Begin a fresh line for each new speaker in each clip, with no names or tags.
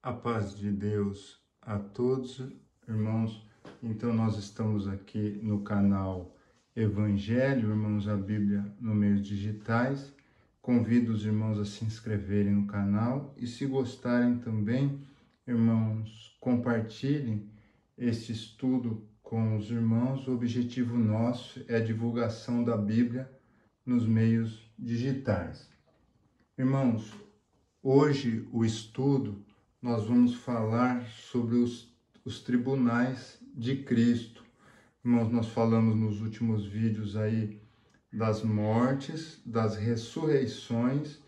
A paz de Deus a todos, irmãos. Então, nós estamos aqui no canal Evangelho, irmãos, a Bíblia no meios digitais. Convido os irmãos a se inscreverem no canal e, se gostarem também, irmãos, compartilhem este estudo com os irmãos. O objetivo nosso é a divulgação da Bíblia nos meios digitais. Irmãos, hoje o estudo nós vamos falar sobre os tribunais de Cristo. Irmãos, nós falamos nos últimos vídeos aí das mortes, das ressurreições,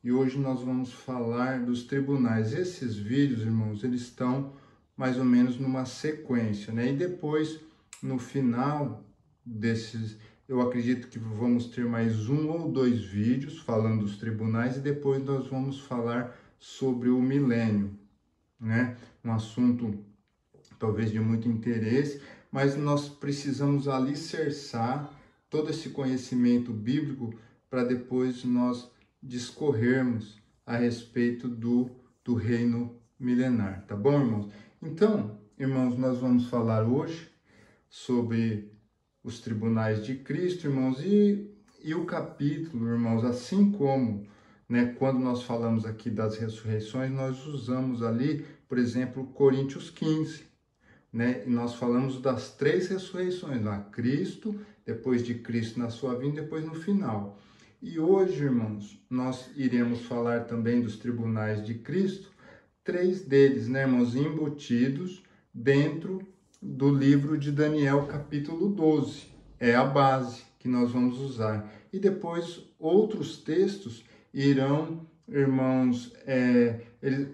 e hoje nós vamos falar dos tribunais. Esses vídeos, irmãos, eles estão mais ou menos numa sequência, né? E depois, no final desses, eu acredito que vamos ter mais um ou dois vídeos falando dos tribunais, e depois nós vamos falar sobre o milênio, né? Um assunto talvez de muito interesse, mas nós precisamos alicerçar todo esse conhecimento bíblico para depois nós discorrermos a respeito do reino milenar, tá bom, irmãos? Então, irmãos, nós vamos falar hoje sobre os tribunais de Cristo, irmãos, e o capítulo, irmãos, assim como, né, quando nós falamos aqui das ressurreições, nós usamos ali, por exemplo, Coríntios 15, né, e nós falamos das três ressurreições, lá, Cristo, depois de Cristo na sua vinda, depois no final. E hoje, irmãos, nós iremos falar também dos tribunais de Cristo, três deles, né, irmãos, embutidos dentro do livro de Daniel, capítulo 12. É a base que nós vamos usar. E depois outros textos irão, irmãos,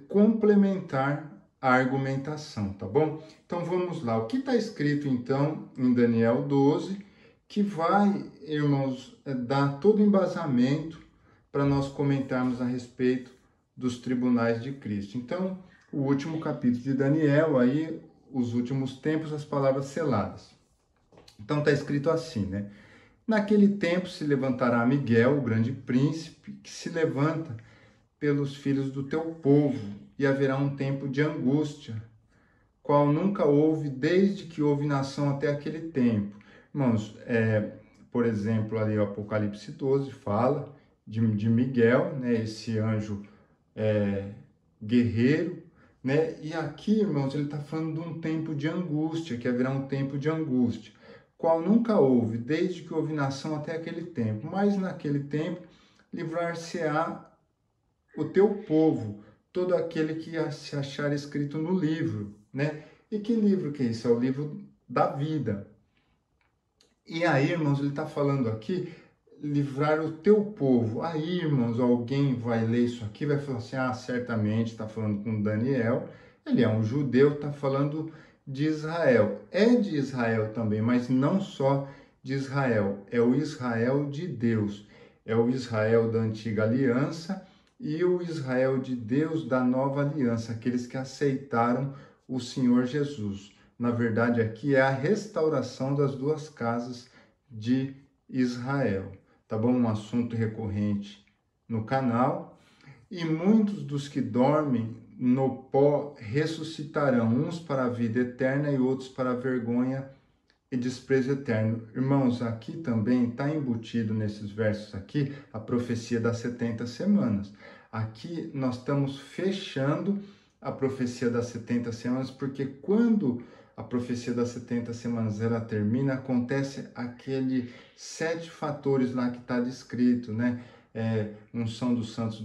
complementar a argumentação, tá bom? Então vamos lá. O que está escrito então em Daniel 12, que vai, irmãos, dar todo o embasamento para nós comentarmos a respeito dos tribunais de Cristo. Então, o último capítulo de Daniel, aí, os últimos tempos, as palavras seladas. Então está escrito assim, né? Naquele tempo se levantará Miguel, o grande príncipe, que se levanta pelos filhos do teu povo, e haverá um tempo de angústia, qual nunca houve desde que houve nação até aquele tempo. Irmãos, por exemplo, ali o Apocalipse 12 fala de Miguel, né, esse anjo guerreiro, né? E aqui, irmãos, ele está falando de um tempo de angústia, que haverá um tempo de angústia, qual nunca houve, desde que houve nação até aquele tempo. Mas naquele tempo livrar-se-á o teu povo, todo aquele que se achar escrito no livro, né? E que livro que é esse? É o livro da vida. E aí, irmãos, ele está falando aqui, livrar o teu povo. Aí, irmãos, alguém vai ler isso aqui, vai falar assim, certamente está falando com Daniel, ele é um judeu, está falando de Israel. É de Israel também, mas não só de Israel, é o Israel de Deus, é o Israel da antiga aliança e o Israel de Deus da nova aliança, aqueles que aceitaram o Senhor Jesus. Na verdade, aqui é a restauração das duas casas de Israel. Tá bom? Um assunto recorrente no canal. E muitos dos que dormem no pó ressuscitarão, uns para a vida eterna e outros para a vergonha e desprezo eterno. Irmãos, aqui também está embutido nesses versos aqui a profecia das 70 semanas. Aqui nós estamos fechando a profecia das 70 semanas, porque quando a profecia das 70 semanas ela termina, acontece aquele 7 fatores lá que está descrito, né? Unção dos santos,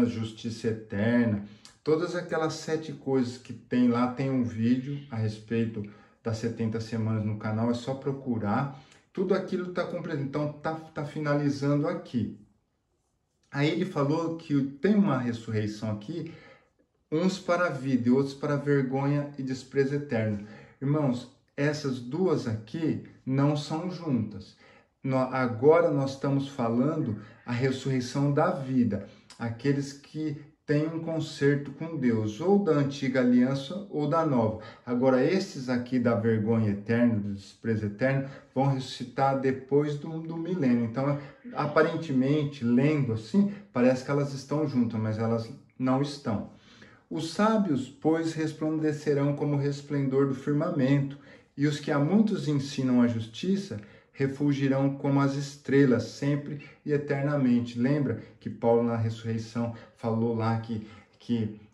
justiça eterna, todas aquelas 7 coisas que tem lá, tem um vídeo a respeito das 70 semanas no canal, é só procurar, tudo aquilo está completo, então tá finalizando aqui. Aí ele falou que tem uma ressurreição aqui, uns para a vida e outros para a vergonha e desprezo eterno. Irmãos, essas duas aqui não são juntas. Agora nós estamos falando a ressurreição da vida, aqueles que têm um concerto com Deus, ou da antiga aliança ou da nova. Agora, esses aqui da vergonha eterna, do desprezo eterno, vão ressuscitar depois do milênio. Então, aparentemente, lendo assim, parece que elas estão juntas, mas elas não estão. Os sábios, pois, resplandecerão como o resplendor do firmamento, e os que a muitos ensinam a justiça refulgirão como as estrelas, sempre e eternamente. Lembra que Paulo, na ressurreição, falou lá que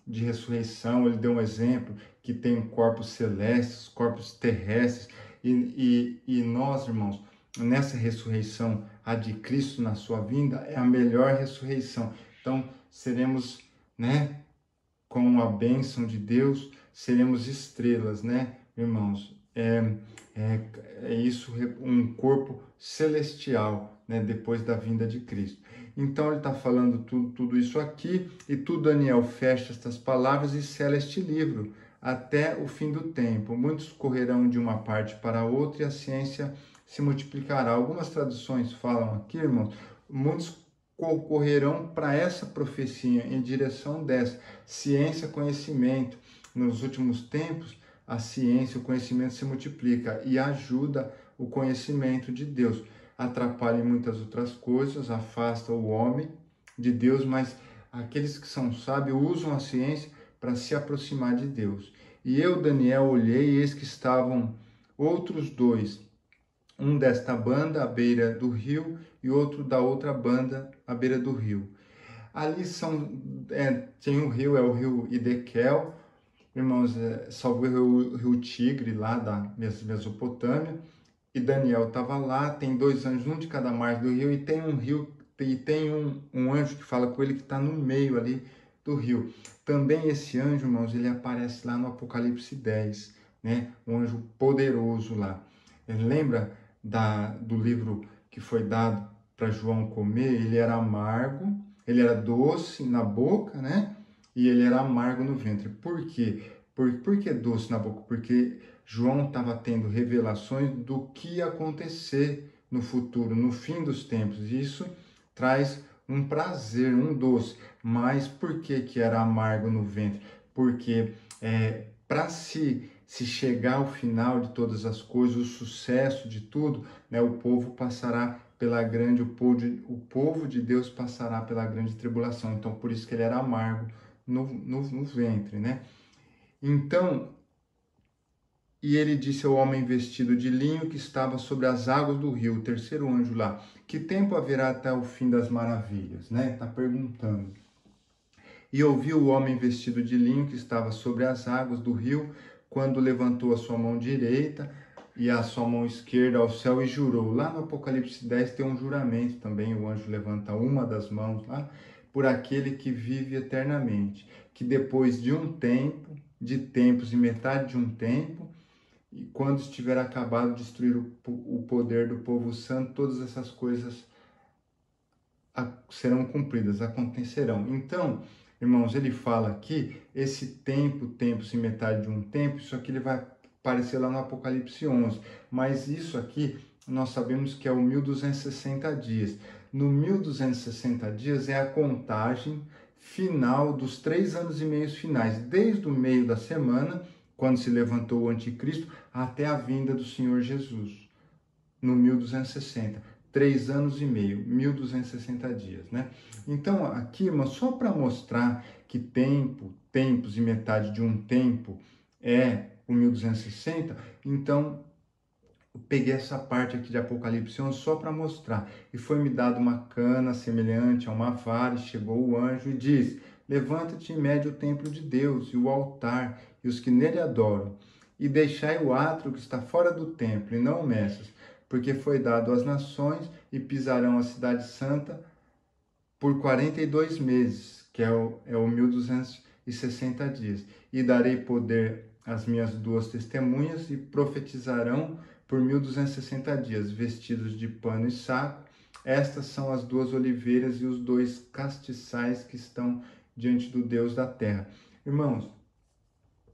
de ressurreição, ele deu um exemplo, que tem corpos celestes, corpos terrestres, e nós, irmãos, nessa ressurreição, a de Cristo na sua vinda, é a melhor ressurreição. Então, seremos, né, com a bênção de Deus, seremos estrelas, né, irmãos? É isso, um corpo celestial, né, depois da vinda de Cristo. Então ele está falando tudo isso aqui, e tu, Daniel, fecha estas palavras e sela este livro até o fim do tempo. Muitos correrão de uma parte para outra e a ciência se multiplicará. Algumas traduções falam aqui, irmãos, muitos correrão para essa profecia, em direção dessa ciência, conhecimento. Nos últimos tempos, a ciência, o conhecimento se multiplica e ajuda o conhecimento de Deus. Atrapalha em muitas outras coisas, afasta o homem de Deus, mas aqueles que são sábios usam a ciência para se aproximar de Deus. E eu, Daniel, olhei e eis que estavam outros dois, um desta banda à beira do rio e outro da outra banda à beira do rio. Ali tem o rio, é o rio Idequel, irmãos, salvo o rio Tigre, lá da Mesopotâmia, e Daniel estava lá, tem dois anjos, um de cada margem do rio, e tem um rio, e tem um anjo que fala com ele que está no meio ali do rio. Também esse anjo, irmãos, ele aparece lá no Apocalipse 10, né? Um anjo poderoso lá. Lembra do livro que foi dado para João comer? Ele era amargo, ele era doce na boca, né? E ele era amargo no ventre. Por quê? Por que doce na boca? Porque João estava tendo revelações do que ia acontecer no futuro, no fim dos tempos. Isso traz um prazer, um doce. Mas por que era amargo no ventre? Porque para se chegar ao final de todas as coisas, o sucesso de tudo, né, o povo passará pela grande, o povo de Deus passará pela grande tribulação. Então, por isso que ele era amargo no ventre, né? Então, e ele disse ao homem vestido de linho que estava sobre as águas do rio, o terceiro anjo lá, que tempo haverá até o fim das maravilhas, né? Está perguntando. E ouviu o homem vestido de linho que estava sobre as águas do rio, quando levantou a sua mão direita e a sua mão esquerda ao céu e jurou. Lá no Apocalipse 10 tem um juramento também, o anjo levanta uma das mãos lá, por aquele que vive eternamente, que depois de um tempo, de tempos e metade de um tempo, e quando estiver acabado de destruir o poder do povo santo, todas essas coisas serão cumpridas, acontecerão. Então, irmãos, ele fala aqui, esse tempo, tempos e metade de um tempo, isso aqui ele vai aparecer lá no Apocalipse 11, mas isso aqui nós sabemos que é o 1260 dias. No 1260 dias é a contagem final dos 3 anos e meio finais, desde o meio da semana, quando se levantou o anticristo, até a vinda do Senhor Jesus, no 1260. 3 anos e meio, 1260 dias, né? Então, aqui, irmão, só para mostrar que tempos e metade de um tempo é o 1260, então eu peguei essa parte aqui de Apocalipse 11 só para mostrar. E foi-me dado uma cana semelhante a uma vara, e chegou o anjo e disse: levanta-te e mede o templo de Deus, e o altar, e os que nele adoram, e deixai o átrio que está fora do templo, e não o meças, porque foi dado às nações, e pisarão a cidade santa por 42 meses, que é o 1260 dias. E darei poder às minhas duas testemunhas, e profetizarão por 1260 dias, vestidos de pano e saco. Estas são as duas oliveiras e os dois castiçais que estão diante do Deus da terra. Irmãos,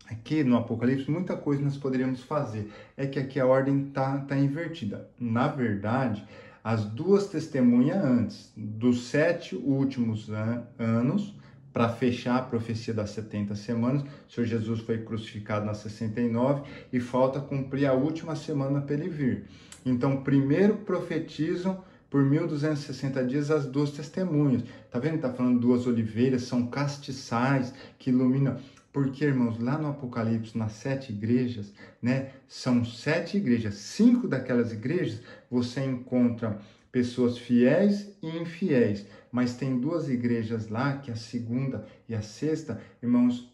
aqui no Apocalipse, muita coisa nós poderíamos fazer. É que aqui a ordem tá invertida. Na verdade, as duas testemunhas antes, dos 7 últimos anos, para fechar a profecia das 70 semanas, o Senhor Jesus foi crucificado nas 69 e falta cumprir a última semana para ele vir. Então, primeiro profetizam por 1260 dias as duas testemunhas. Tá vendo? Tá falando duas oliveiras, são castiçais que iluminam. Porque, irmãos, lá no Apocalipse, nas 7 igrejas, né? São 7 igrejas. 5 daquelas igrejas você encontra pessoas fiéis e infiéis. Mas tem 2 igrejas lá, que é a segunda e a sexta, irmãos,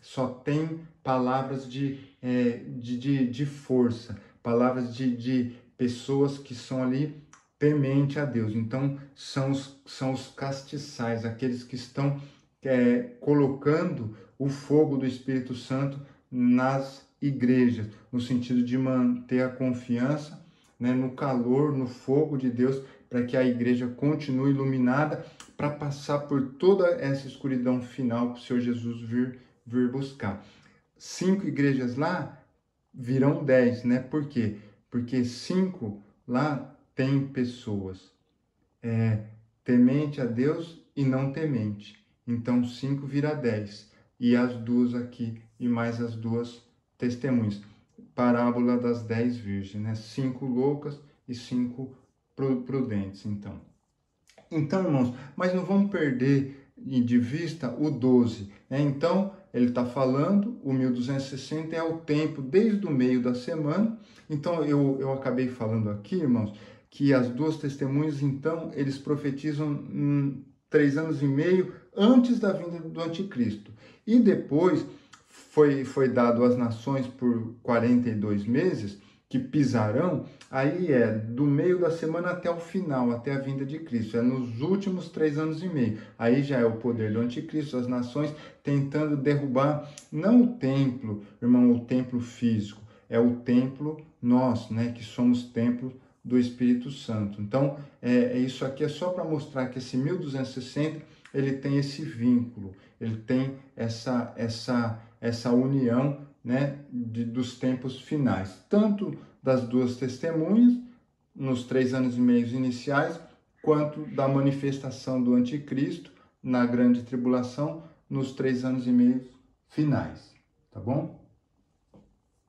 só tem palavras de força, palavras de pessoas que são ali temente a Deus. Então, são os castiçais, aqueles que estão colocando o fogo do Espírito Santo nas igrejas, no sentido de manter a confiança, né, no calor, no fogo de Deus, para que a igreja continue iluminada, para passar por toda essa escuridão final que o Senhor Jesus vir buscar. 5 igrejas lá virão 10, né? Por quê? Porque 5 lá tem pessoas temente a Deus e não temente. Então 5 vira 10. E as 2 aqui, e mais as 2 testemunhas. Parábola das 10 virgens, né? 5 loucas e 5 prudentes, então. Então, irmãos, mas não vamos perder de vista o 12, né? Então, ele está falando, o 1260 é o tempo desde o meio da semana. Então, eu acabei falando aqui, irmãos, que as 2 testemunhas, então, eles profetizam 3 anos e meio antes da vinda do anticristo. E depois foi dado às nações por 42 meses, que pisarão, aí do meio da semana até o final, até a vinda de Cristo, nos últimos 3 anos e meio. Aí já é o poder do anticristo, as nações tentando derrubar, não o templo, irmão, o templo físico, é o templo nós, né, que somos templo do Espírito Santo. Então, isso aqui é só para mostrar que esse 1260, ele tem esse vínculo, ele tem essa união, né, dos tempos finais, tanto das 2 testemunhas, nos 3 anos e meio iniciais, quanto da manifestação do anticristo na grande tribulação, nos 3 anos e meio finais, tá bom?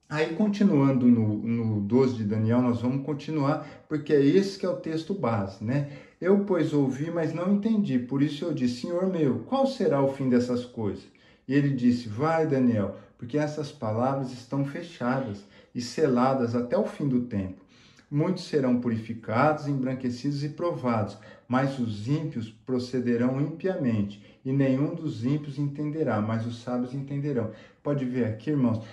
Aí, continuando no 12 de Daniel, nós vamos continuar, porque é esse que é o texto base, né? Eu, pois, ouvi, mas não entendi, por isso eu disse, Senhor meu, qual será o fim dessas coisas? E ele disse, vai, Daniel, porque essas palavras estão fechadas e seladas até o fim do tempo. Muitos serão purificados, embranquecidos e provados, mas os ímpios procederão impiamente, e nenhum dos ímpios entenderá, mas os sábios entenderão. Pode ver aqui, irmãos,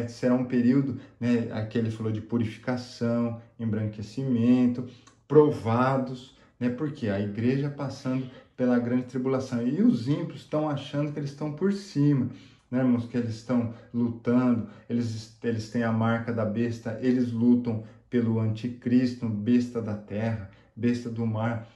será um período, né, aqui ele falou de purificação, embranquecimento, provados, né, porque a igreja passando pela grande tribulação, e os ímpios estão achando que eles estão por cima, né, irmãos, que eles estão lutando, eles têm a marca da besta, eles lutam pelo anticristo, besta da terra, besta do mar,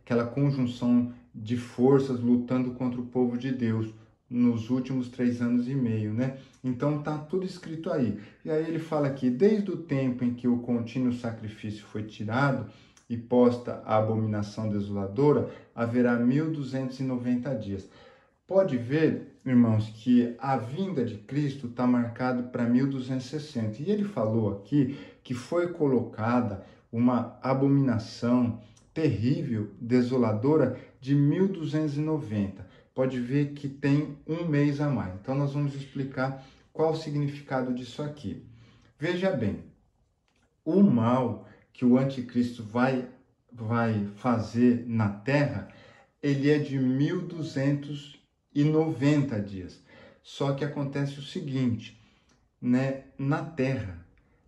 aquela conjunção de forças lutando contra o povo de Deus nos últimos 3 anos e meio, né? Então tá tudo escrito aí. E aí ele fala aqui, desde o tempo em que o contínuo sacrifício foi tirado e posta a abominação desoladora, haverá 1290 dias. Pode ver, irmãos, que a vinda de Cristo está marcado para 1260. E ele falou aqui que foi colocada uma abominação terrível, desoladora, de 1290. Pode ver que tem um mês a mais. Então, nós vamos explicar qual o significado disso aqui. Veja bem, o mal que o anticristo vai fazer na terra, ele é de 1290 dias. Só que acontece o seguinte, né, na terra,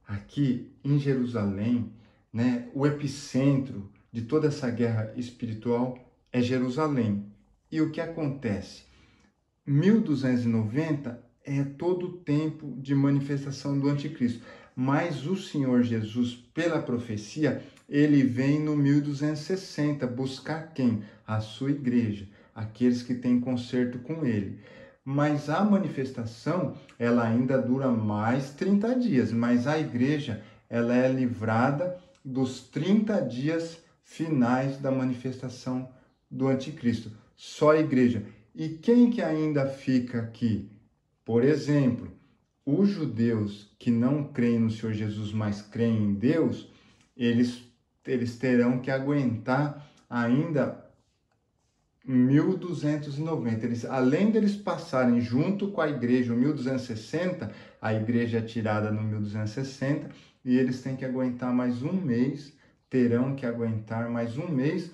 aqui em Jerusalém, né, o epicentro de toda essa guerra espiritual é Jerusalém. E o que acontece? 1290 é todo o tempo de manifestação do anticristo. Mas o Senhor Jesus, pela profecia, ele vem no 1260 buscar quem? A sua igreja, aqueles que têm conserto com ele. Mas a manifestação, ela ainda dura mais 30 dias, mas a igreja, ela é livrada dos 30 dias finais da manifestação do anticristo. Só a igreja. E quem que ainda fica aqui? Por exemplo, os judeus que não creem no Senhor Jesus, mas creem em Deus, eles eles terão que aguentar ainda 1290. Eles, além deles passarem junto com a igreja o 1260, a igreja é tirada no 1260, e eles têm que aguentar mais um mês, terão que aguentar mais um mês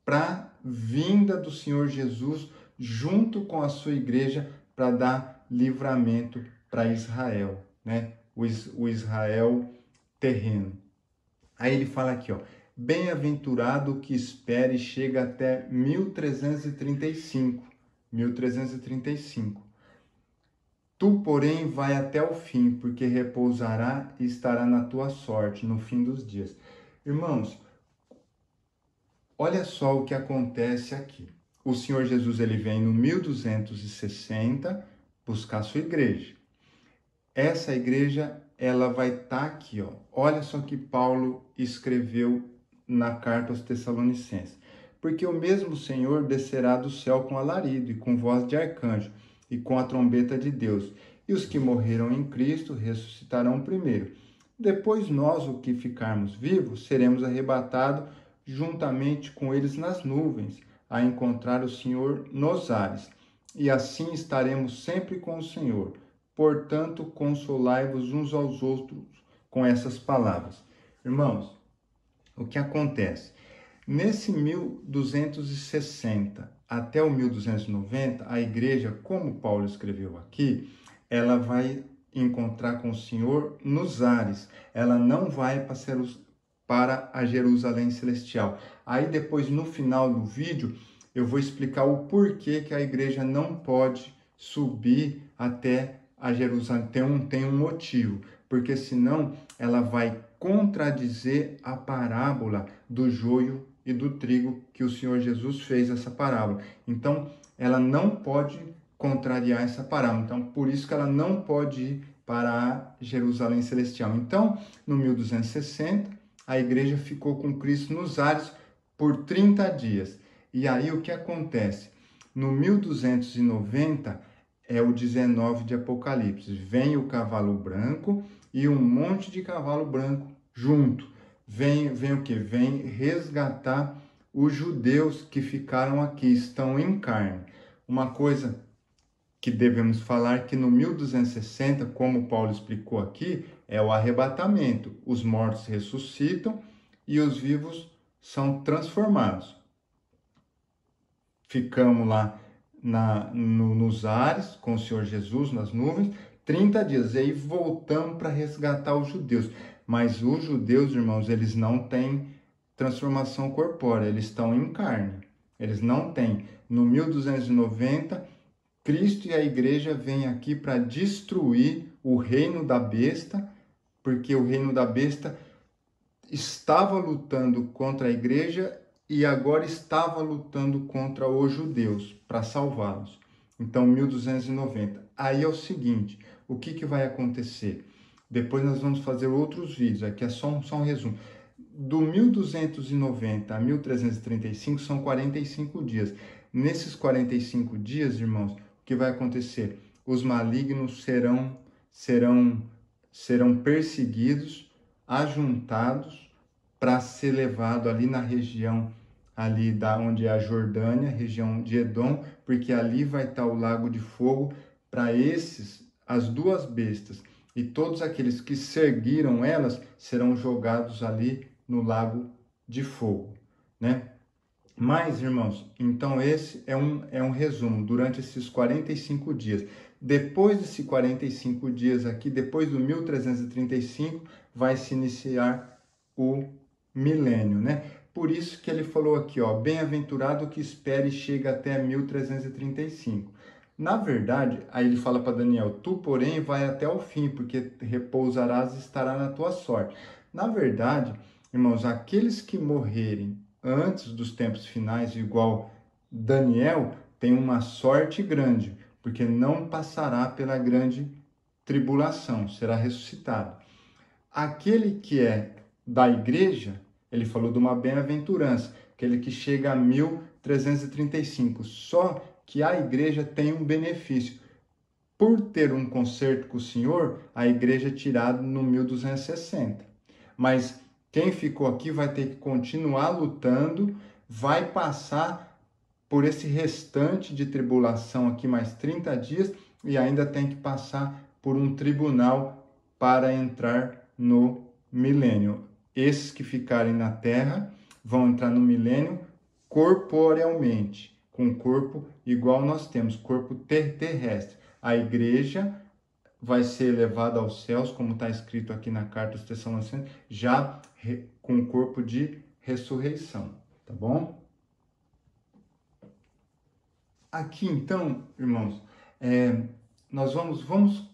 para a vinda do Senhor Jesus junto com a sua igreja para dar livramento para Israel, né? O Israel terreno. Aí ele fala aqui, ó, bem-aventurado que espere e chega até 1335. 1335. Tu, porém, vai até o fim, porque repousará e estará na tua sorte no fim dos dias. Irmãos, olha só o que acontece aqui. O Senhor Jesus, ele vem no 1260 buscar a sua igreja. Essa igreja, ela vai estar aqui, ó. Olha só que Paulo escreveu na carta aos Tessalonicenses. Porque o mesmo Senhor descerá do céu com alarido e com voz de arcanjo e com a trombeta de Deus. E os que morreram em Cristo ressuscitarão primeiro. Depois nós, o que ficarmos vivos, seremos arrebatados juntamente com eles nas nuvens, a encontrar o Senhor nos ares. E assim estaremos sempre com o Senhor. Portanto, consolai-vos uns aos outros com essas palavras. Irmãos, o que acontece? Nesse 1260 até o 1290, a igreja, como Paulo escreveu aqui, ela vai encontrar com o Senhor nos ares. Ela não vai para a Jerusalém Celestial. Aí depois, no final do vídeo, eu vou explicar o porquê que a igreja não pode subir até a Jerusalém. Tem um motivo, porque senão ela vai contradizer a parábola do joio e do trigo que o Senhor Jesus fez essa parábola. Então, ela não pode contrariar essa parábola. Então, por isso que ela não pode ir para a Jerusalém Celestial. Então, no 1260, a igreja ficou com Cristo nos ares por 30 dias. E aí o que acontece? No 1290 é o 19 de Apocalipse. Vem o cavalo branco e um monte de cavalo branco junto. Vem o que? Vem resgatar os judeus que ficaram aqui, estão em carne. Uma coisa que devemos falar que no 1260, como Paulo explicou aqui, é o arrebatamento. Os mortos ressuscitam e os vivos são transformados. Ficamos lá nos ares com o Senhor Jesus, nas nuvens, 30 dias. E aí voltamos para resgatar os judeus. Mas os judeus, irmãos, eles não têm transformação corpórea, eles estão em carne. Eles não têm. No 1290, Cristo e a igreja vêm aqui para destruir o reino da besta, porque o reino da besta estava lutando contra a igreja e agora estava lutando contra os judeus para salvá-los. Então, 1290. Aí é o seguinte, o que vai acontecer? Depois nós vamos fazer outros vídeos, aqui é só um resumo. Do 1290 a 1335 são 45 dias. Nesses 45 dias, irmãos, o que vai acontecer? Os malignos serão perseguidos, ajuntados para ser levado ali na região ali da onde é a Jordânia, região de Edom, porque ali vai estar o lago de fogo para as duas bestas. E todos aqueles que seguiram elas serão jogados ali no lago de fogo, né? Mas, irmãos, então esse é um resumo durante esses 45 dias. Depois desses 45 dias aqui, depois do 1335, vai se iniciar o milênio, né? Por isso que ele falou aqui, ó, bem-aventurado que espere e chega até 1335. Na verdade, aí ele fala para Daniel, tu, porém, vai até o fim, porque repousarás e estará na tua sorte. Na verdade, irmãos, aqueles que morrerem antes dos tempos finais, igual Daniel, tem uma sorte grande, porque não passará pela grande tribulação, será ressuscitado. Aquele que é da igreja, ele falou de uma bem-aventurança, aquele que chega a 1335, só que a igreja tem um benefício. Por ter um concerto com o Senhor, a igreja é tirada no 1260. Mas Quem ficou aqui vai ter que continuar lutando, vai passar por esse restante de tribulação aqui mais 30 dias e ainda tem que passar por um tribunal para entrar no milênio. Esses que ficarem na terra vão entrar no milênio corporealmente, com um corpo igual nós temos, corpo terrestre. A igreja vai ser levada aos céus, como está escrito aqui na carta aos Tessalonicenses, já com um corpo de ressurreição, tá bom? Aqui então, irmãos, nós vamos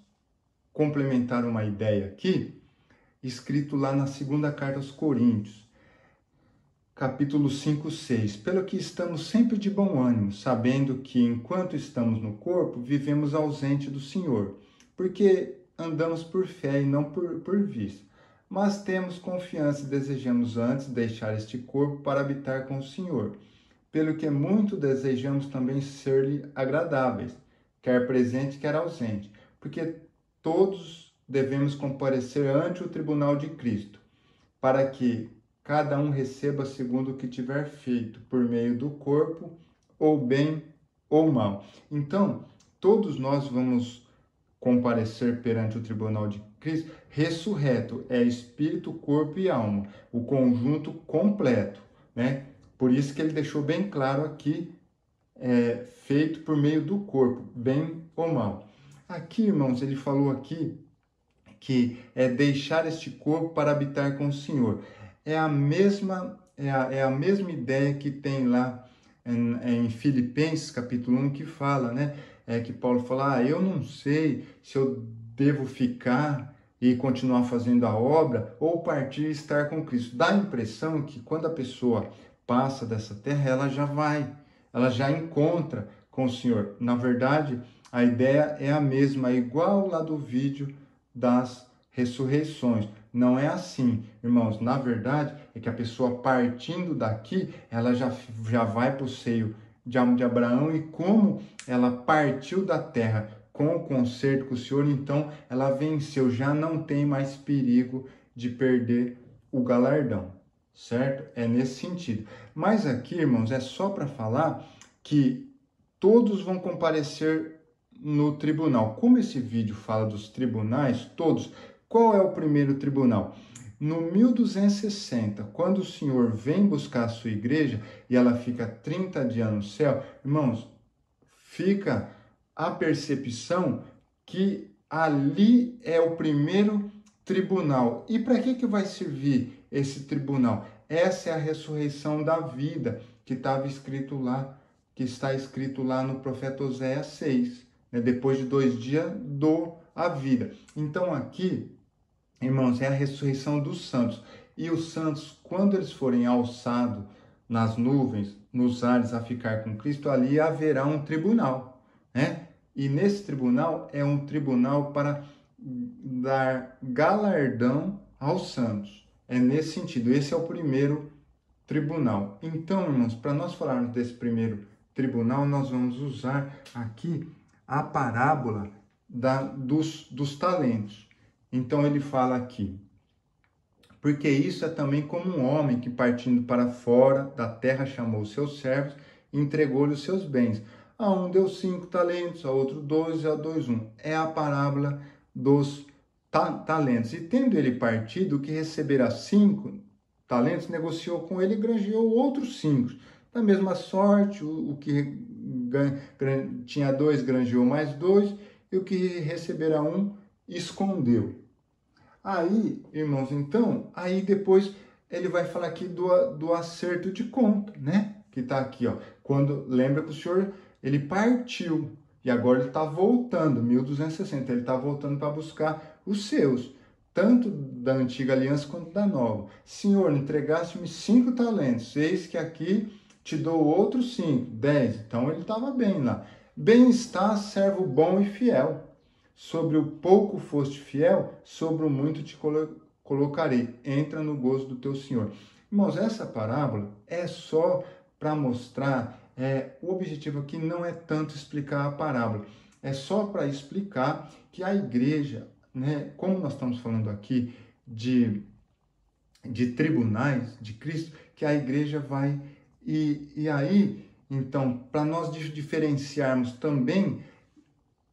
complementar uma ideia aqui, escrito lá na segunda carta aos Coríntios, capítulo 5, 6. Pelo que estamos sempre de bom ânimo, sabendo que enquanto estamos no corpo, vivemos ausente do Senhor, porque andamos por fé e não por vista. Mas temos confiança e desejamos antes deixar este corpo para habitar com o Senhor. Pelo que muito desejamos também ser-lhe agradáveis, quer presente, quer ausente, porque todos devemos comparecer ante o tribunal de Cristo, para que cada um receba segundo o que tiver feito, por meio do corpo, ou bem ou mal. Então, todos nós vamos comparecer perante o tribunal de Cristo ressurreto, é espírito, corpo e alma, o conjunto completo, né? Por isso que ele deixou bem claro aqui, feito por meio do corpo, bem ou mal. Aqui, irmãos, ele falou aqui que é deixar este corpo para habitar com o Senhor. É a mesma ideia que tem lá em Filipenses, capítulo 1, que fala, né? Que Paulo fala, eu não sei se eu devo ficar e continuar fazendo a obra ou partir e estar com Cristo. Dá a impressão que quando a pessoa passa dessa terra, ela já encontra com o Senhor. Na verdade, a ideia é a mesma, é igual lá do vídeo das ressurreições. Não é assim, irmãos. Na verdade, é que a pessoa partindo daqui, ela já vai para o seio de Abraão, e como ela partiu da terra com o concerto com o Senhor, então ela venceu, já não tem mais perigo de perder o galardão, certo? É nesse sentido. Mas aqui, irmãos, é só para falar que todos vão comparecer no tribunal. Como esse vídeo fala dos tribunais, todos, qual é o primeiro tribunal? No 1260, quando o Senhor vem buscar a sua igreja e ela fica 30 dias no céu, irmãos, fica a percepção que ali é o primeiro tribunal. E para que vai servir esse tribunal? Essa é a ressurreição da vida que estava escrito lá, que está escrito lá no profeta Oséias 6, né? Depois de 2 dias a vida. Então aqui, irmãos, é a ressurreição dos santos. E os santos, quando eles forem alçados nas nuvens, nos ares, a ficar com Cristo, ali haverá um tribunal, né? E nesse tribunal é um tribunal para dar galardão aos santos. É nesse sentido, esse é o primeiro tribunal. Então, irmãos, para nós falarmos desse primeiro tribunal, nós vamos usar aqui a parábola dos talentos. Então ele fala aqui, porque isso é também como um homem que partindo para fora da terra chamou os seus servos e entregou-lhe os seus bens. A um deu 5 talentos, a outro 2 e a 2 1. É a parábola dos talentos. E tendo ele partido, o que receberá 5 talentos, negociou com ele e granjeou outros 5. Da mesma sorte, o que tinha 2 granjeou mais 2, e o que receberá 1 escondeu. Aí, irmãos, então, aí depois ele vai falar aqui do acerto de conta, né? Que tá aqui, ó. Quando, lembra que o Senhor, ele partiu, e agora ele está voltando, 1260, ele está voltando para buscar os seus, tanto da antiga aliança quanto da nova. Senhor, entregaste-me 5 talentos, eis que aqui te dou outros 5, 10. Então ele estava bem lá. Bem está, servo bom e fiel. Sobre o pouco foste fiel, sobre o muito te colocarei. Entra no gozo do teu Senhor. Irmãos, essa parábola é só para mostrar, o objetivo aqui não é tanto explicar a parábola, é só para explicar que a igreja, né, como nós estamos falando aqui de de tribunais de Cristo, que a igreja vai... E aí, então, para nós diferenciarmos também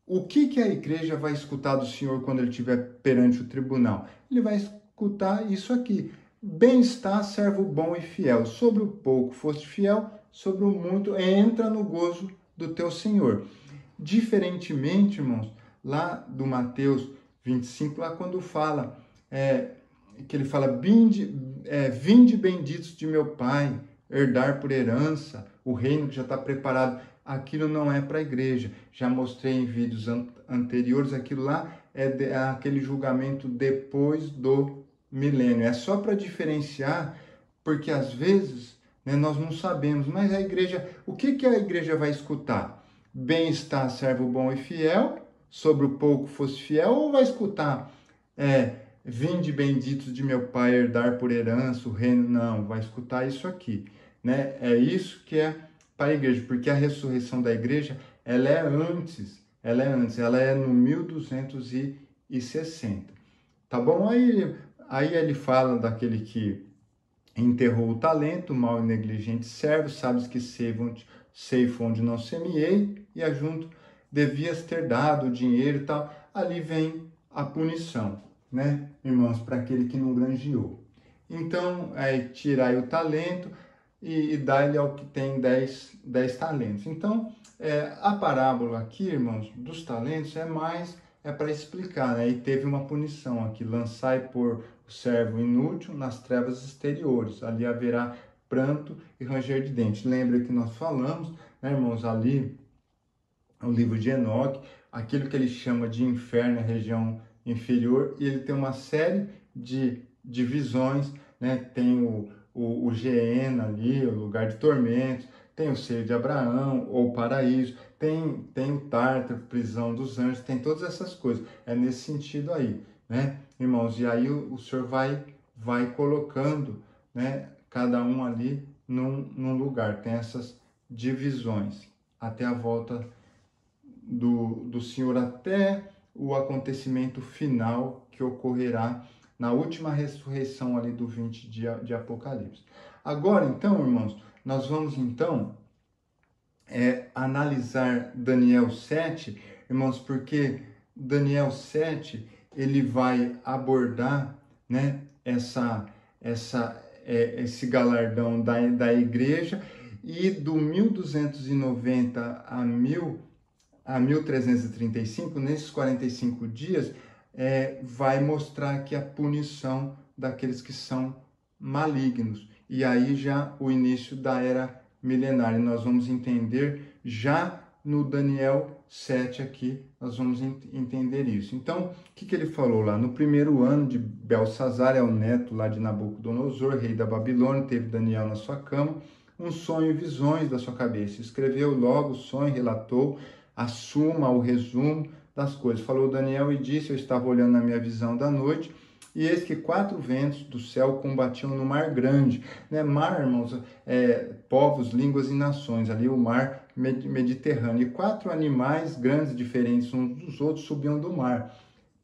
o que a igreja vai escutar do Senhor quando ele estiver perante o tribunal? Ele vai escutar isso aqui. Bem-estar, servo bom e fiel. Sobre o pouco foste fiel, sobre o muito entra no gozo do teu Senhor. Diferentemente, irmãos, lá do Mateus 25, lá quando fala, que ele fala, vinde benditos de meu Pai, herdar por herança o reino que já está preparado. Aquilo não é para a igreja. Já mostrei em vídeos anteriores, aquilo lá é aquele julgamento depois do milênio. É só para diferenciar, porque às vezes, né, nós não sabemos, mas a igreja, o que a igreja vai escutar? Bem-estar, servo bom e fiel, sobre o pouco fosse fiel, ou vai escutar, vinde benditos de meu Pai, herdar por herança o reino? Não, vai escutar isso aqui, né? É isso que é para a igreja, porque a ressurreição da igreja, ela é antes, ela é no 1260, tá bom? Aí ele fala daquele que enterrou o talento, mau e negligente servo, sabes que ceifam onde não semeei, e ajunto, devias ter dado o dinheiro e tal. Ali vem a punição, né, irmãos, para aquele que não granjeou. Então, tirai o talento e dá-lhe ao que tem 10 talentos. Então, a parábola aqui, irmãos, dos talentos é para explicar, né? E teve uma punição aqui, lançai por o servo inútil nas trevas exteriores, ali haverá pranto e ranger de dentes. Lembra que nós falamos, né, irmãos, ali no livro de Enoque, aquilo que ele chama de inferno, a região inferior, e ele tem uma série de divisões, né? Tem o Geena ali, o lugar de tormentos, tem o seio de Abraão, ou o paraíso, tem o Tártaro, prisão dos anjos, tem todas essas coisas. É nesse sentido aí, né, irmãos? E aí o Senhor vai colocando, né, cada um ali num lugar. Tem essas divisões até a volta do Senhor, até o acontecimento final que ocorrerá na última ressurreição ali do 20 de Apocalipse. Agora, então, irmãos, nós vamos, então, analisar Daniel 7, irmãos, porque Daniel 7, ele vai abordar, né, esse galardão da igreja, e do 1290 a 1335, nesses 45 dias, vai mostrar que a punição daqueles que são malignos. E aí já o início da era milenária. Nós vamos entender já no Daniel 7 aqui, nós vamos entender isso. Então, o que ele falou lá? No primeiro ano de Belsazar, é o neto lá de Nabucodonosor, rei da Babilônia, teve Daniel na sua cama, um sonho e visões da sua cabeça. Escreveu logo o sonho, relatou a suma, o resumo das coisas. Falou Daniel e disse, eu estava olhando na minha visão da noite, e eis que 4 ventos do céu combatiam no mar grande, né? Mar, irmãos, povos, línguas e nações, ali o mar Mediterrâneo, e 4 animais grandes, diferentes uns dos outros, subiam do mar,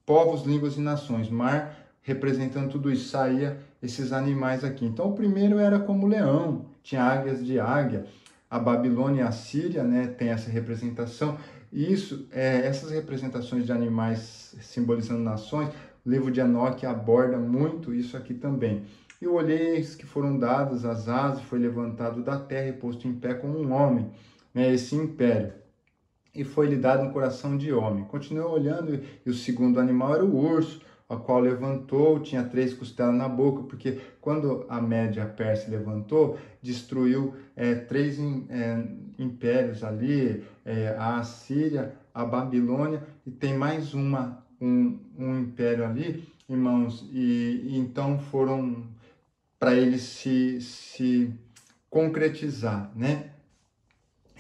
povos, línguas e nações, mar representando tudo isso, saía esses animais aqui. Então o primeiro era como leão, tinha águias de águia, a Babilônia e a Síria, né, tem essa representação. E isso, essas representações de animais simbolizando nações, o livro de Enoque aborda muito isso aqui também. E olhei que foram dadas as asas, foi levantado da terra e posto em pé como um homem, né, esse império. E foi-lhe dado um coração de homem. Continuei olhando, e o segundo animal era o urso, a qual levantou, tinha 3 costelas na boca, porque quando a Média Pérsia levantou, destruiu 3 impérios ali, a Assíria, a Babilônia, e tem mais um império ali, irmãos, e então foram para ele se concretizar, né?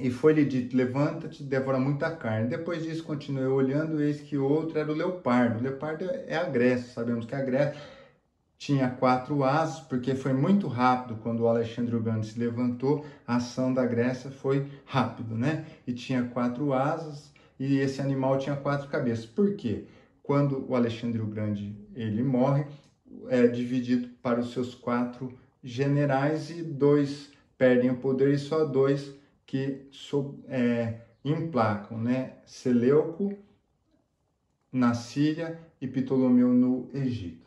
E foi-lhe dito, levanta-te, devora muita carne. Depois disso, continuei olhando, eis que outro era o leopardo. O leopardo é a Grécia, sabemos que a Grécia tinha 4 asas, porque foi muito rápido quando o Alexandre o Grande se levantou, a ação da Grécia foi rápido, né? E tinha 4 asas, e esse animal tinha 4 cabeças. Por quê? Quando o Alexandre o Grande ele morre, dividido para os seus 4 generais e 2 perdem o poder e só 2 que emplacam, né? Seleuco na Síria e Ptolomeu no Egito.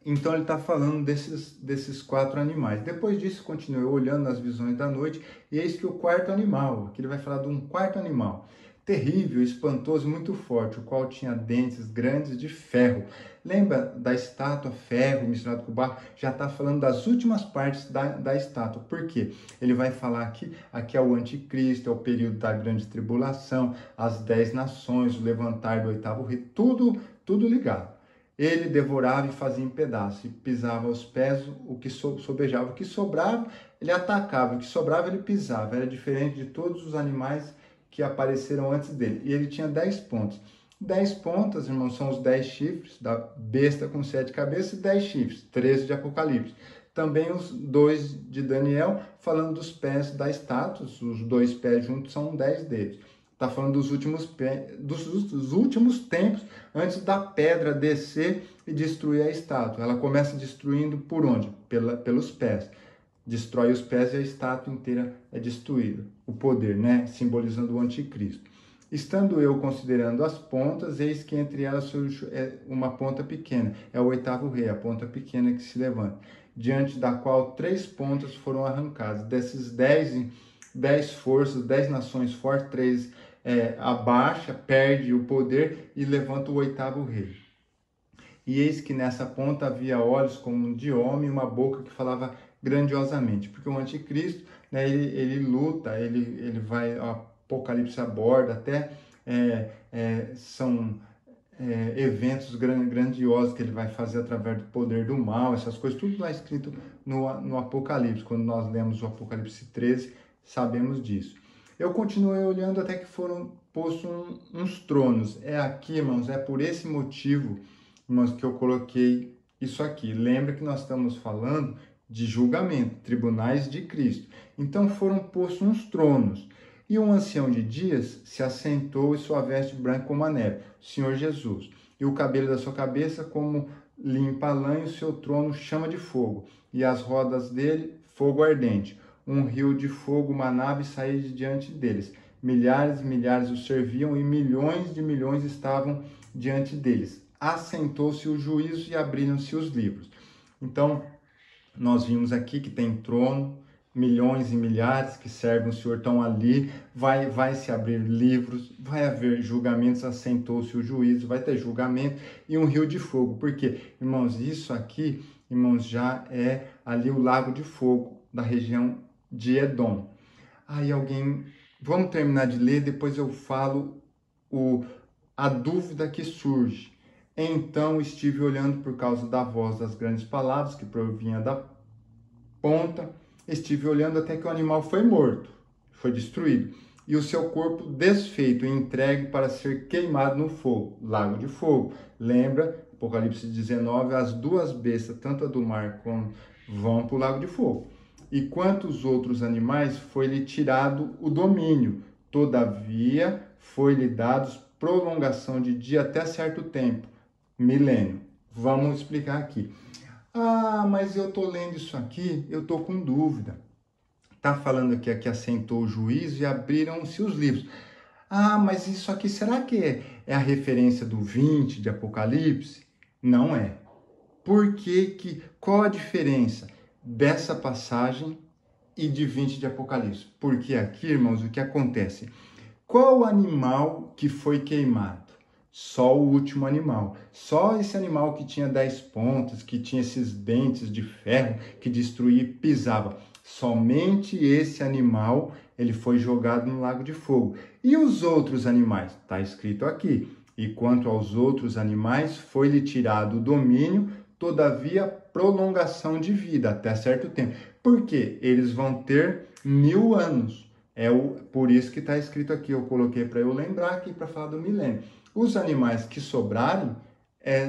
Então ele está falando desses 4 animais. Depois disso, continuei olhando nas visões da noite, e eis que o quarto animal, aqui ele vai falar de um quarto animal, terrível, espantoso, muito forte, o qual tinha dentes grandes de ferro. Lembra da estátua, ferro misturado com barro? Já está falando das últimas partes da estátua. Por quê? Ele vai falar aqui é o anticristo, é o período da grande tribulação, as 10 nações, o levantar do 8º rei, tudo ligado. Ele devorava e fazia em pedaços, e pisava aos pés o que sobejava. O que sobrava, ele atacava, o que sobrava, ele pisava. Era diferente de todos os animais que apareceram antes dele. E ele tinha 10 pontas. 10 pontas, irmãos, são os 10 chifres da besta com 7 cabeças e 10 chifres, 13 de Apocalipse. Também os 2 de Daniel, falando dos pés da estátua, os 2 pés juntos são 10 dedos. Está falando dos últimos tempos, antes da pedra descer e destruir a estátua. Ela começa destruindo por onde? Pelos pés. Destrói os pés e a estátua inteira é destruída. O poder, né? Simbolizando o anticristo. Estando eu considerando as pontas, eis que entre elas surge uma ponta pequena. É o 8º rei, a ponta pequena que se levanta. Diante da qual 3 pontas foram arrancadas. Desses 10 forças, 10 nações fortes, 3 abaixa, perde o poder e levanta o 8º rei. E eis que nessa ponta havia olhos como de homem e uma boca que falava grandiosamente. Porque o anticristo, né, ele luta, ele vai, o Apocalipse aborda, até são eventos grandiosos que ele vai fazer através do poder do mal, essas coisas, tudo lá escrito no Apocalipse. Quando nós lemos o Apocalipse 13, sabemos disso. Eu continuei olhando até que foram postos uns tronos. É aqui, irmãos, é por esse motivo, irmãos, que eu coloquei isso aqui. Lembra que nós estamos falando de julgamento, tribunais de Cristo. Então foram postos uns tronos. E um ancião de dias se assentou e sua veste branca como a neve, o Senhor Jesus. E o cabelo da sua cabeça como limpa lã, e o seu trono chama de fogo. E as rodas dele, fogo ardente. Um rio de fogo manava e saía de diante deles. Milhares e milhares o serviam e milhões de milhões estavam diante deles. Assentou-se o juízo e abriram-se os livros. Então, nós vimos aqui que tem trono, milhões e milhares que servem o Senhor estão ali, vai se abrir livros, vai haver julgamentos, assentou-se o juízo, vai ter julgamento e um rio de fogo. Por quê? Irmãos, isso aqui, irmãos, já é ali o lago de fogo da região de Edom. Aí vamos terminar de ler, depois eu falo a dúvida que surge. Então estive olhando por causa da voz das grandes palavras que provinha da ponta, estive olhando até que o animal foi morto, foi destruído, e o seu corpo desfeito e entregue para ser queimado no fogo, lago de fogo. Lembra, Apocalipse 19, as 2 bestas, tanto a do mar como vão para o lago de fogo. E quantos outros animais foi-lhe tirado o domínio, todavia foi-lhe dado prolongação de dia até certo tempo, milênio. Vamos explicar aqui. Ah, mas eu estou lendo isso aqui, eu estou com dúvida. Está falando aqui assentou o juízo e abriram-se os livros. Ah, mas isso aqui, será que é a referência do 20 de Apocalipse? Não é. Qual a diferença dessa passagem e de 20 de Apocalipse? Porque aqui, irmãos, o que acontece? Qual animal que foi queimado? Só o último animal. Só esse animal que tinha 10 pontas, que tinha esses dentes de ferro, que destruía e pisava. Somente esse animal, ele foi jogado no lago de fogo. E os outros animais? Está escrito aqui. E quanto aos outros animais, foi-lhe tirado o domínio, todavia prolongação de vida até certo tempo. Por quê? Eles vão ter 1000 anos. Por isso que está escrito aqui. Eu coloquei para eu lembrar aqui para falar do milênio. Os animais que sobrarem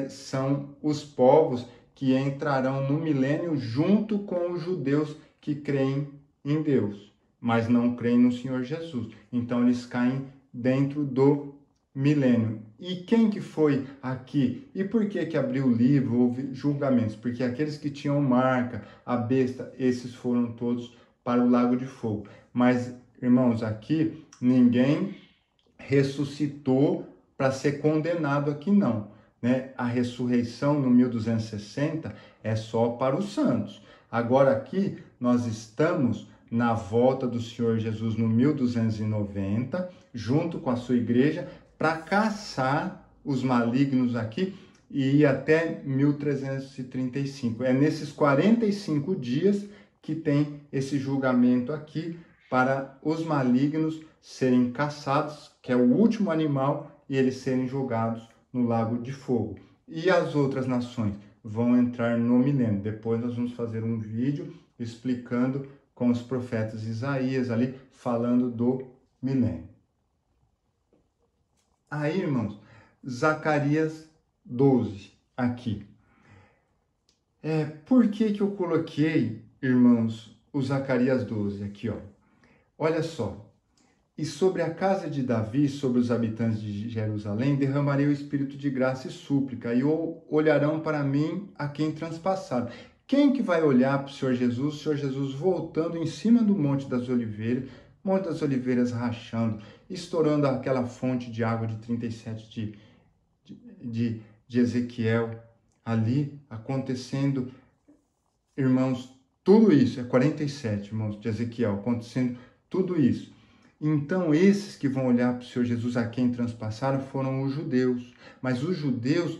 são os povos que entrarão no milênio junto com os judeus que creem em Deus, mas não creem no Senhor Jesus. Então eles caem dentro do milênio. E quem que foi aqui? E por que que abriu o livro? Houve julgamentos? Porque aqueles que tinham marca, a besta, esses foram todos para o lago de fogo. Mas, irmãos, aqui ninguém ressuscitou para ser condenado aqui não, né? A ressurreição no 1260 é só para os santos. Agora aqui nós estamos na volta do Senhor Jesus no 1290, junto com a sua igreja, para caçar os malignos aqui e ir até 1335. É nesses 45 dias que tem esse julgamento aqui para os malignos serem caçados, que é o último animal, e eles serem jogados no lago de fogo. E as outras nações vão entrar no milênio. Depois nós vamos fazer um vídeo explicando com os profetas Isaías ali, falando do milênio. Aí, irmãos, Zacarias 12, aqui. Por que que eu coloquei, irmãos, o Zacarias 12 aqui, ó? Olha só. E sobre a casa de Davi, sobre os habitantes de Jerusalém, derramarei o espírito de graça e súplica, e olharão para mim a quem transpassaram. Quem que vai olhar para o Senhor Jesus? O Senhor Jesus voltando em cima do Monte das Oliveiras rachando, estourando aquela fonte de água de 37 de Ezequiel, ali acontecendo, irmãos, tudo isso, é 47, irmãos, de Ezequiel, acontecendo tudo isso. Então, esses que vão olhar para o Senhor Jesus a quem transpassaram foram os judeus. Mas os judeus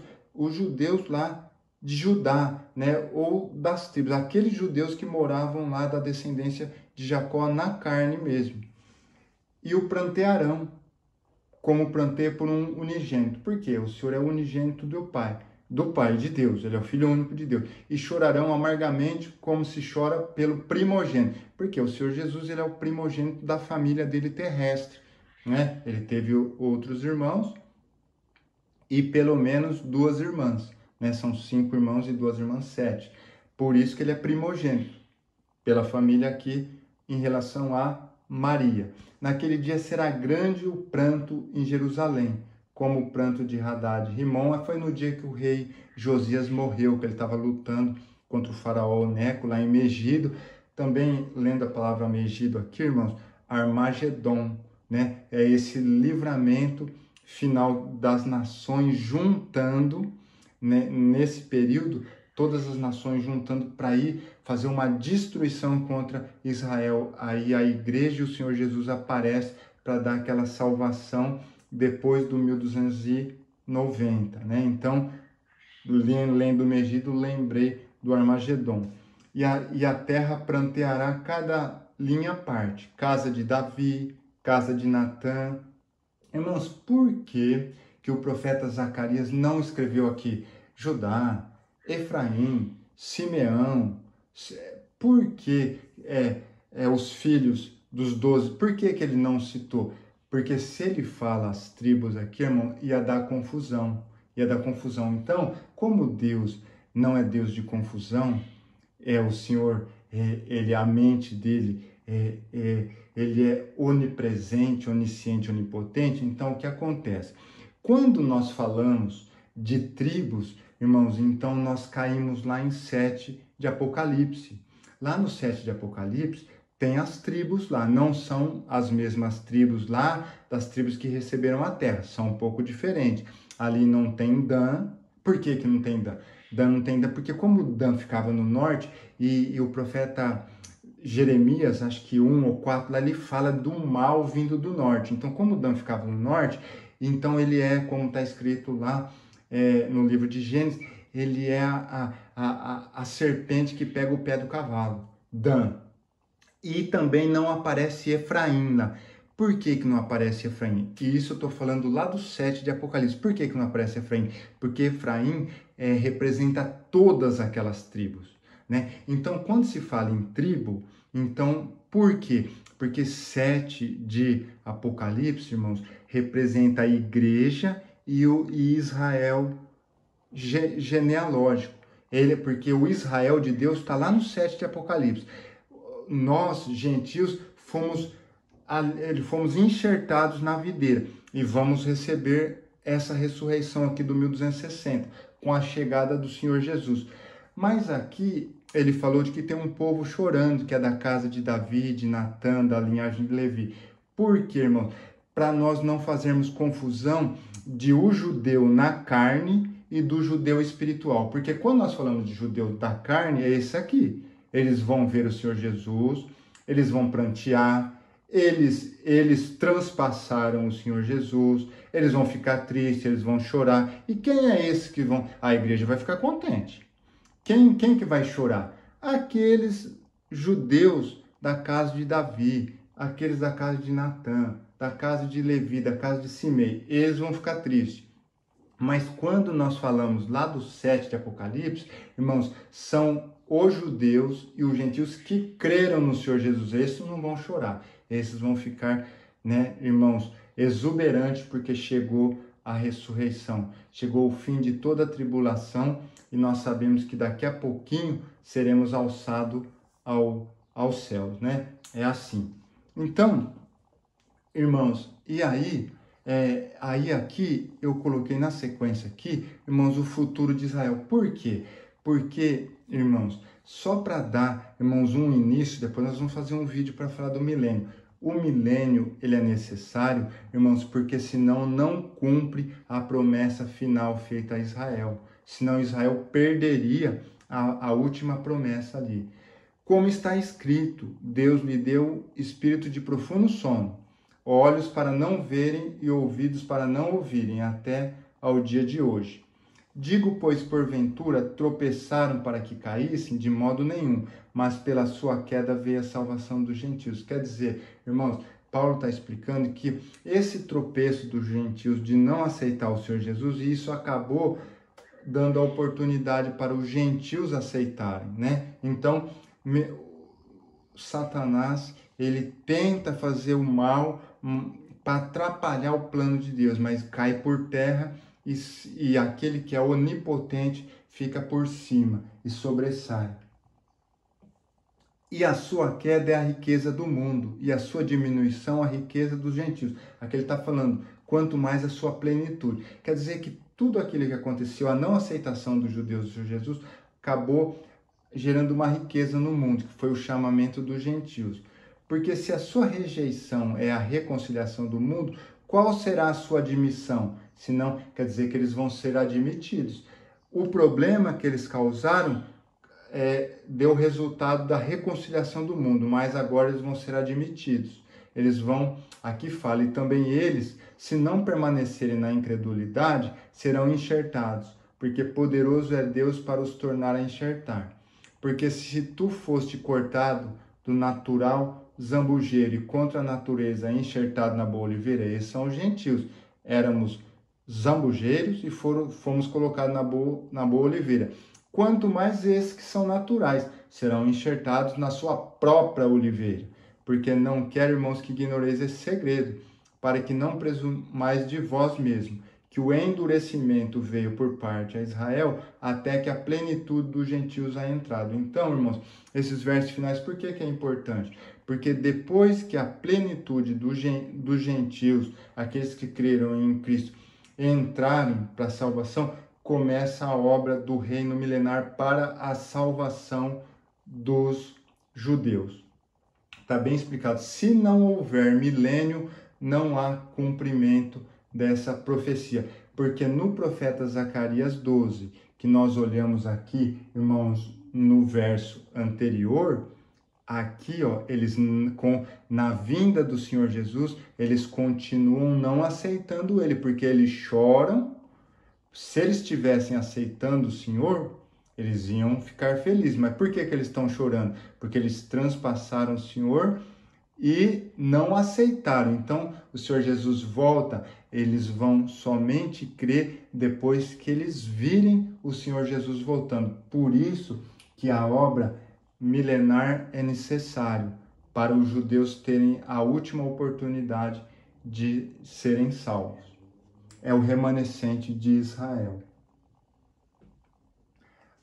lá de Judá, né? Ou das tribos, aqueles judeus que moravam lá da descendência de Jacó na carne mesmo. E o prantearão, como pranteia por um unigênito. Por quê? O Senhor é o unigênito do Pai de Deus, ele é o Filho único de Deus, e chorarão amargamente como se chora pelo primogênito, porque o Senhor Jesus ele é o primogênito da família dele terrestre, né? Ele teve outros irmãos e pelo menos 2 irmãs, né? São 5 irmãos e 2 irmãs, 7. Por isso que ele é primogênito, pela família aqui em relação a Maria. Naquele dia será grande o pranto em Jerusalém, como o pranto de Hadad Rimon. Foi no dia que o rei Josias morreu, que ele estava lutando contra o faraó Neco, lá em Megido. Também, lendo a palavra Megido aqui, irmãos, Armagedon, né? É esse livramento final das nações juntando, né? Nesse período, todas as nações juntando para ir fazer uma destruição contra Israel. Aí a igreja e o Senhor Jesus aparece para dar aquela salvação depois do 1290, né? Então, lendo o Megido, lembrei do Armagedon. E a terra pranteará cada linha à parte. Casa de Davi, casa de Natã. Irmãos, por que o profeta Zacarias não escreveu aqui Judá, Efraim, Simeão? Por que os filhos dos 12? Por que ele não citou? Porque se ele fala as tribos aqui, irmão, ia dar confusão. Então, como Deus não é Deus de confusão, o Senhor, a mente dele, ele é onipresente, onisciente, onipotente. Então, o que acontece? Quando nós falamos de tribos, irmãos, então nós caímos lá em 7 de Apocalipse. Lá no 7 de Apocalipse, tem as tribos lá, não são as mesmas tribos lá das tribos que receberam a terra, são um pouco diferentes. Ali não tem Dan. Por que não tem Dan? Dan não tem Dan, porque como Dan ficava no norte, e o profeta Jeremias, acho que 1 ou 4, lá ele fala do mal vindo do norte. Então, como Dan ficava no norte, então ele como está escrito lá no livro de Gênesis, ele é a serpente que pega o pé do cavalo, Dan. E também não aparece Efraim lá. Por que não aparece Efraim? E isso eu estou falando lá do 7 de Apocalipse. Por que não aparece Efraim? Porque Efraim representa todas aquelas tribos, né? Então, quando se fala em tribo, então, por quê? Porque 7 de Apocalipse, irmãos, representa a igreja e Israel genealógico. Porque o Israel de Deus está lá no 7 de Apocalipse. Nós, gentios, fomos enxertados na videira. e vamos receber essa ressurreição aqui do 1260, com a chegada do Senhor Jesus. Mas aqui ele falou de que tem um povo chorando, que é da casa de Davi, de Natã, da linhagem de Levi. Por quê, irmão? Para nós não fazermos confusão de o judeu na carne e do judeu espiritual. Porque quando nós falamos de judeu da carne, é esse aqui. Eles vão ver o Senhor Jesus, eles vão prantear, eles transpassaram o Senhor Jesus, eles vão ficar tristes, eles vão chorar. E quem é esse que vão? A igreja vai ficar contente. Quem que vai chorar? Aqueles judeus da casa de Davi, aqueles da casa de Natã, da casa de Levi, da casa de Simei. Eles vão ficar tristes. Mas quando nós falamos lá do 7 de Apocalipse, irmãos, são os judeus e os gentios que creram no Senhor Jesus. Esses não vão chorar. Esses vão ficar, né, irmãos, exuberantes, porque chegou a ressurreição. Chegou o fim de toda a tribulação e nós sabemos que daqui a pouquinho seremos alçados aos céus, né? É assim. Então, irmãos, e aí, aqui eu coloquei na sequência aqui, irmãos, o futuro de Israel. Por quê? Porque, irmãos, só para dar, irmãos, um início, depois nós vamos fazer um vídeo para falar do milênio. O milênio, ele é necessário, irmãos, porque senão não cumpre a promessa final feita a Israel. Senão Israel perderia a última promessa ali. Como está escrito, Deus lhe deu espírito de profundo sono, olhos para não verem e ouvidos para não ouvirem, até ao dia de hoje. Digo, pois, porventura, tropeçaram para que caíssem? De modo nenhum, mas pela sua queda veio a salvação dos gentios. Quer dizer, irmãos, Paulo está explicando que esse tropeço dos gentios de não aceitar o Senhor Jesus, e isso acabou dando a oportunidade para os gentios aceitarem, né? Então, Satanás, ele tenta fazer o mal para atrapalhar o plano de Deus, mas cai por terra e aquele que é onipotente fica por cima e sobressai. E a sua queda é a riqueza do mundo, e a sua diminuição a riqueza dos gentios. Aqui ele está falando, quanto mais a sua plenitude. Quer dizer que tudo aquilo que aconteceu, a não aceitação dos judeus do Senhor Jesus, acabou gerando uma riqueza no mundo, que foi o chamamento dos gentios. Porque se a sua rejeição é a reconciliação do mundo, qual será a sua admissão? Senão, quer dizer que eles vão ser admitidos. O problema que eles causaram deu resultado da reconciliação do mundo, mas agora eles vão ser admitidos. Eles vão, aqui fala, e também eles, se não permanecerem na incredulidade, serão enxertados, porque poderoso é Deus para os tornar a enxertar. Porque se tu foste cortado do natural zambujeiro e contra a natureza enxertado na boa oliveira, esses são os gentios. Éramos zambujeiros e fomos colocados na boa oliveira. Quanto mais esses que são naturais serão enxertados na sua própria oliveira. Porque não quero, irmãos, que ignoreis esse segredo, para que não presumais de vós mesmos, que o endurecimento veio por parte a Israel, até que a plenitude dos gentios há entrado. Então, irmãos, esses versos finais, por que é importante? Porque depois que a plenitude dos gentios, aqueles que creram em Cristo, entrarem para a salvação, começa a obra do reino milenar para a salvação dos judeus. Está bem explicado. Se não houver milênio, não há cumprimento dessa profecia. Porque no profeta Zacarias 12, que nós olhamos aqui, irmãos, no verso anterior, aqui, ó, eles na vinda do Senhor Jesus, eles continuam não aceitando ele, porque eles choram. Se eles estivessem aceitando o Senhor, eles iam ficar felizes. Mas por que eles estão chorando? Porque eles transpassaram o Senhor e não aceitaram. Então, o Senhor Jesus volta, eles vão somente crer depois que eles virem o Senhor Jesus voltando. Por isso que a obra milenar é necessário para os judeus terem a última oportunidade de serem salvos. É o remanescente de Israel.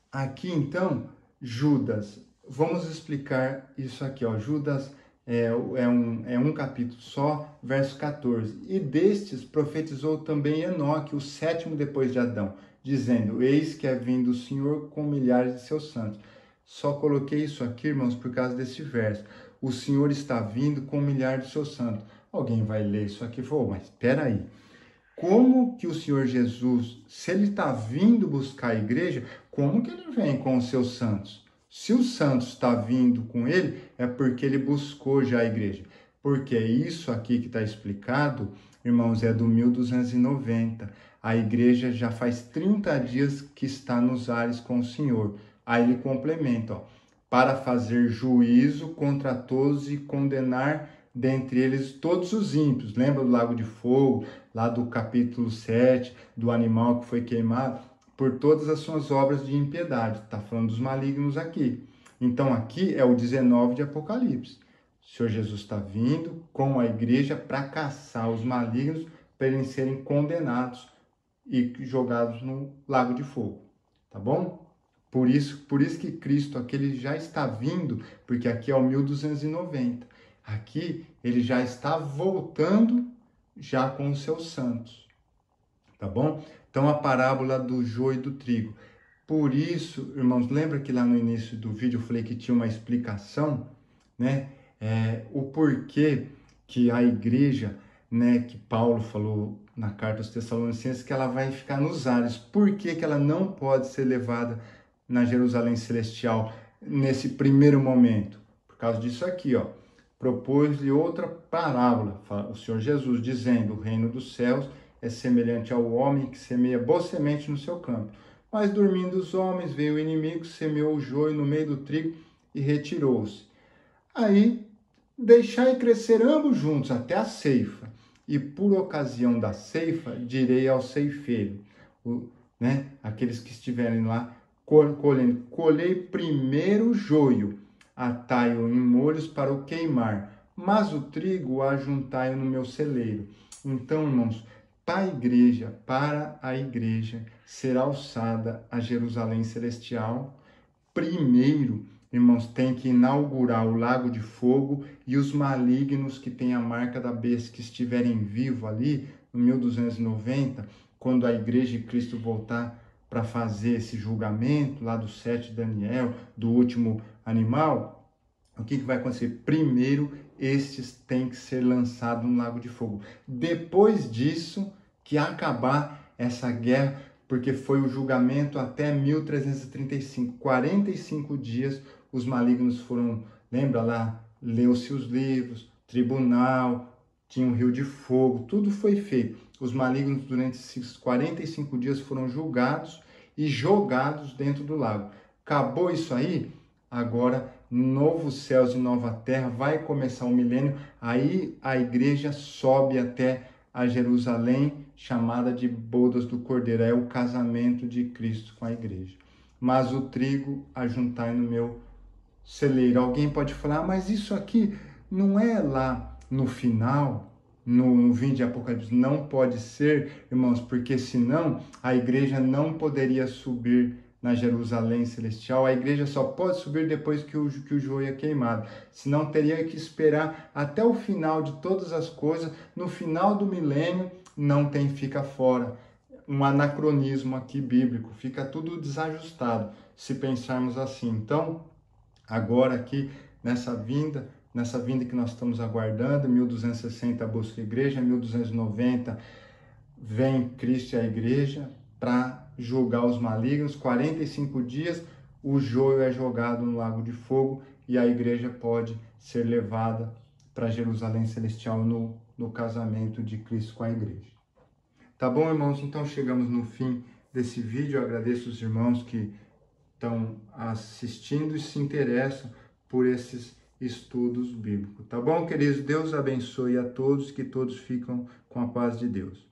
Aqui, então, Judas. Vamos explicar isso aqui, ó. Judas é um capítulo só, verso 14. E destes profetizou também Enoque, o sétimo depois de Adão, dizendo: Eis que é vindo o Senhor com milhares de seus santos. Só coloquei isso aqui, irmãos, por causa desse verso. O Senhor está vindo com milhares de seus santos. Alguém vai ler isso aqui e falar: mas espera aí. Como que o Senhor Jesus, se ele está vindo buscar a igreja, como que ele vem com os seus santos? Se o santos está vindo com ele, é porque ele buscou já a igreja. Porque isso aqui que está explicado, irmãos, é do 1290. A igreja já faz 30 dias que está nos ares com o Senhor. Aí ele complementa, ó, para fazer juízo contra todos e condenar dentre eles todos os ímpios. Lembra do lago de fogo, lá do capítulo 7, do animal que foi queimado? Por todas as suas obras de impiedade. Está falando dos malignos aqui. Então aqui é o 19 de Apocalipse. O Senhor Jesus está vindo com a igreja para caçar os malignos, para eles serem condenados e jogados no lago de fogo. Tá bom? Por isso que Cristo aqui ele já está vindo, porque aqui é o 1290. Aqui ele já está voltando já com os seus santos. Tá bom? Então a parábola do joio e do trigo. Por isso, irmãos, lembra que lá no início do vídeo eu falei que tinha uma explicação, né? O porquê que a igreja, né, que Paulo falou na carta aos Tessalonicenses, que ela vai ficar nos ares. Por que que ela não pode ser levada na Jerusalém Celestial nesse primeiro momento? Por causa disso aqui, ó. Propôs-lhe outra parábola, o Senhor Jesus, dizendo: o reino dos céus é semelhante ao homem que semeia boa semente no seu campo. Mas dormindo os homens, veio o inimigo, semeou o joio no meio do trigo e retirou-se. Aí, deixai crescer ambos juntos até a ceifa, e por ocasião da ceifa, direi ao ceifeiro, né, aqueles que estiverem lá colhendo: colhei primeiro o joio, atai-o em molhos para o queimar, mas o trigo ajuntai-o no meu celeiro. Então, irmãos, para a igreja ser alçada a Jerusalém Celestial, primeiro, irmãos, tem que inaugurar o lago de fogo, e os malignos que têm a marca da besta, que estiverem vivos ali, no 1290, quando a igreja de Cristo voltar para fazer esse julgamento, lá do 7 de Daniel, do último animal, o que vai acontecer? Primeiro, estes têm que ser lançados no lago de fogo. Depois disso, que acabar essa guerra, porque foi o julgamento até 1335, 45 dias os malignos foram, lembra lá, leu-se os livros, tribunal, tinha um rio de fogo, tudo foi feito. Os malignos durante esses 45 dias foram julgados e jogados dentro do lago. Acabou isso aí? Agora, novos céus e nova terra, vai começar o milênio, aí a igreja sobe até a Jerusalém, chamada de bodas do Cordeiro, é o casamento de Cristo com a igreja. Mas o trigo ajuntai no meu celeiro. Alguém pode falar: mas isso aqui não é lá no final, no 20 de Apocalipse? Não pode ser, irmãos, porque senão a igreja não poderia subir na Jerusalém Celestial. A igreja só pode subir depois que o joio é queimado. Senão teria que esperar até o final de todas as coisas. No final do milênio, não tem, fica fora. Um anacronismo aqui bíblico. Fica tudo desajustado, se pensarmos assim. Então, agora aqui, nessa vinda que nós estamos aguardando, 1260 busca a igreja, 1290 vem Cristo e a igreja para julgar os malignos. 45 dias o joio é jogado no lago de fogo e a igreja pode ser levada para Jerusalém Celestial no casamento de Cristo com a igreja. Tá bom, irmãos? Então chegamos no fim desse vídeo. Eu agradeço os irmãos que estão assistindo e se interessam por esses estudos bíblicos. Tá bom, queridos? Deus abençoe a todos, que todos ficam com a paz de Deus.